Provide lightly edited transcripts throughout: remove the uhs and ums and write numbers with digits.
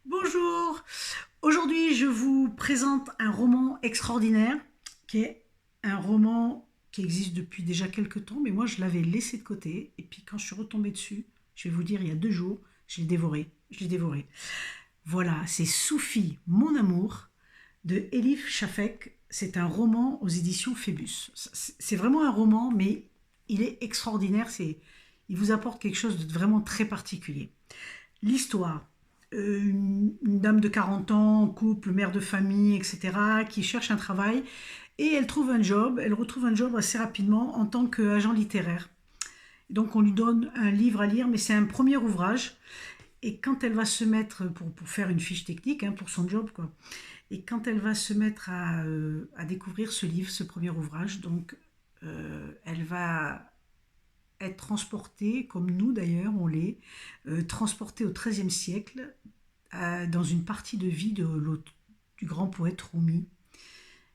Bonjour, aujourd'hui je vous présente un roman extraordinaire qui est un roman qui existe depuis déjà quelques temps, mais moi je l'avais laissé de côté et puis quand je suis retombée dessus, je vais vous dire il y a 2 jours, je l'ai dévoré, je l'ai dévoré. Voilà, c'est Soufi, mon amour de Elif Shafek. C'est un roman aux éditions Phébus. C'est vraiment un roman, mais il est extraordinaire. Il vous apporte quelque chose de vraiment très particulier. L'histoire, une dame de 40 ans, couple, mère de famille, etc., qui cherche un travail et elle retrouve un job assez rapidement en tant qu'agent littéraire. Donc on lui donne un livre à lire, mais c'est un premier ouvrage. Et quand elle va se mettre, pour faire une fiche technique, hein, pour son job, quoi, et quand elle va se mettre à découvrir ce livre, ce premier ouvrage, donc elle va être transportée, comme nous d'ailleurs, on l'est, transportée au XIIIe siècle, dans une partie de vie du grand poète Rumi.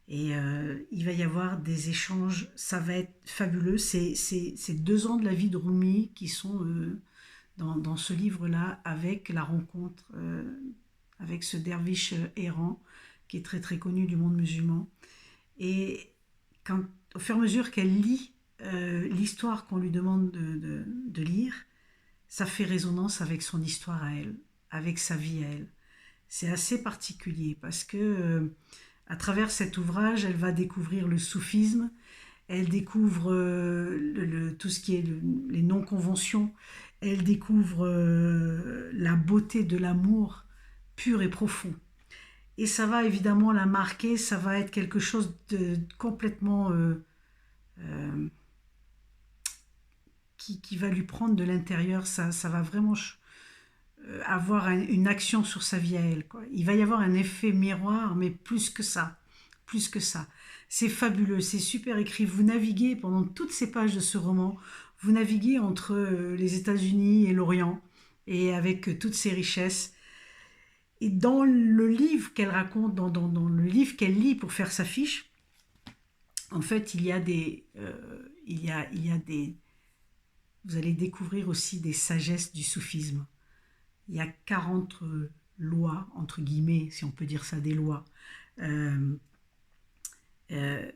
Et il va y avoir des échanges, ça va être fabuleux. C'est 2 ans de la vie de Rumi qui sont dans ce livre-là, avec la rencontre avec ce derviche errant qui est très très connu du monde musulman. Et au fur et à mesure qu'elle lit l'histoire qu'on lui demande de lire, ça fait résonance avec son histoire à elle, avec sa vie à elle. C'est assez particulier parce que à travers cet ouvrage, elle va découvrir le soufisme, elle découvre tout ce qui est les non-conventions, elle découvre la beauté de l'amour pur et profond. Et ça va évidemment la marquer, ça va être quelque chose de complètement euh, qui va lui prendre de l'intérieur, ça va vraiment avoir une action sur sa vie à elle, quoi. Il va y avoir un effet miroir, mais plus que ça, plus que ça. C'est fabuleux, c'est super écrit. Vous naviguez pendant toutes ces pages de ce roman, vous naviguez entre les États-Unis et l'Orient, et avec toutes ces richesses. Et dans le livre qu'elle raconte, dans le livre qu'elle lit pour faire sa fiche, en fait, il y a des, vous allez découvrir aussi des sagesses du soufisme. Il y a 40 lois, entre guillemets, si on peut dire ça, des lois. Euh, euh,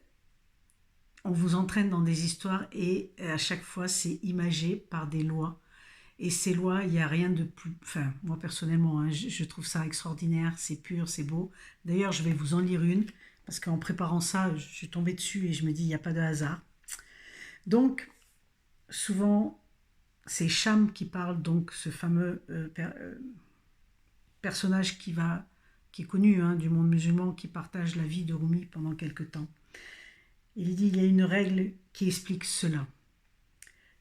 on vous entraîne dans des histoires et à chaque fois, c'est imagé par des lois. Et ces lois, il n'y a rien de plus... Enfin, moi personnellement, hein, je trouve ça extraordinaire, c'est pur, c'est beau. D'ailleurs, je vais vous en lire une, parce qu'en préparant ça, je suis tombée dessus et je me dis, il n'y a pas de hasard. Donc, souvent, c'est Cham qui parle, donc ce fameux personnage qui est connu, hein, du monde musulman, qui partage la vie de Rumi pendant quelque temps. Il dit il y a une règle qui explique cela.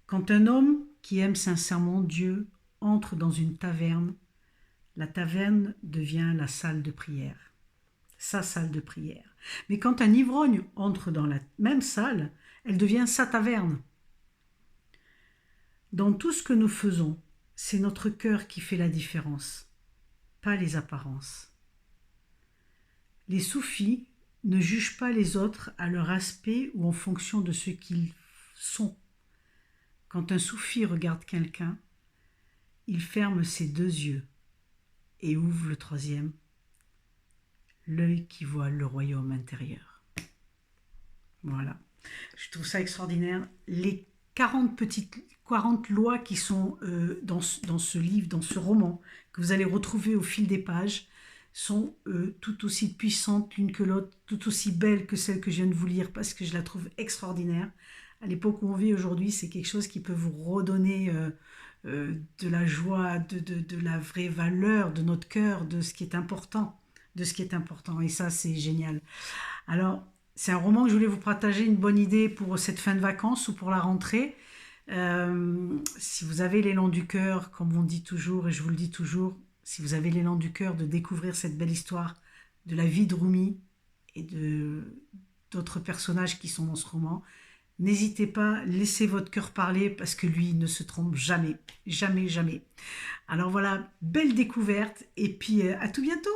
Quand un homme qui aime sincèrement Dieu entre dans une taverne, la taverne devient la salle de prière, sa salle de prière. Mais quand un ivrogne entre dans la même salle, elle devient sa taverne. Dans tout ce que nous faisons, c'est notre cœur qui fait la différence, pas les apparences. Les soufis ne jugent pas les autres à leur aspect ou en fonction de ce qu'ils sont. Quand un soufi regarde quelqu'un, il ferme ses 2 yeux et ouvre le troisième, l'œil qui voit le royaume intérieur. Voilà. Je trouve ça extraordinaire. Les 40 lois qui sont dans ce livre, dans ce roman, que vous allez retrouver au fil des pages, sont tout aussi puissantes l'une que l'autre, tout aussi belles que celle que je viens de vous lire, parce que je la trouve extraordinaire. À l'époque où on vit aujourd'hui, c'est quelque chose qui peut vous redonner de la joie, de la vraie valeur de notre cœur, de ce qui est important, de ce qui est important. Et ça, c'est génial. Alors, c'est un roman que je voulais vous partager, une bonne idée pour cette fin de vacances ou pour la rentrée. Si vous avez l'élan du cœur, comme on dit toujours, et je vous le dis toujours, si vous avez l'élan du cœur de découvrir cette belle histoire de la vie de Rumi et d'autres personnages qui sont dans ce roman, n'hésitez pas, laissez votre cœur parler parce que lui ne se trompe jamais, jamais, jamais. Alors voilà, belle découverte et puis à tout bientôt.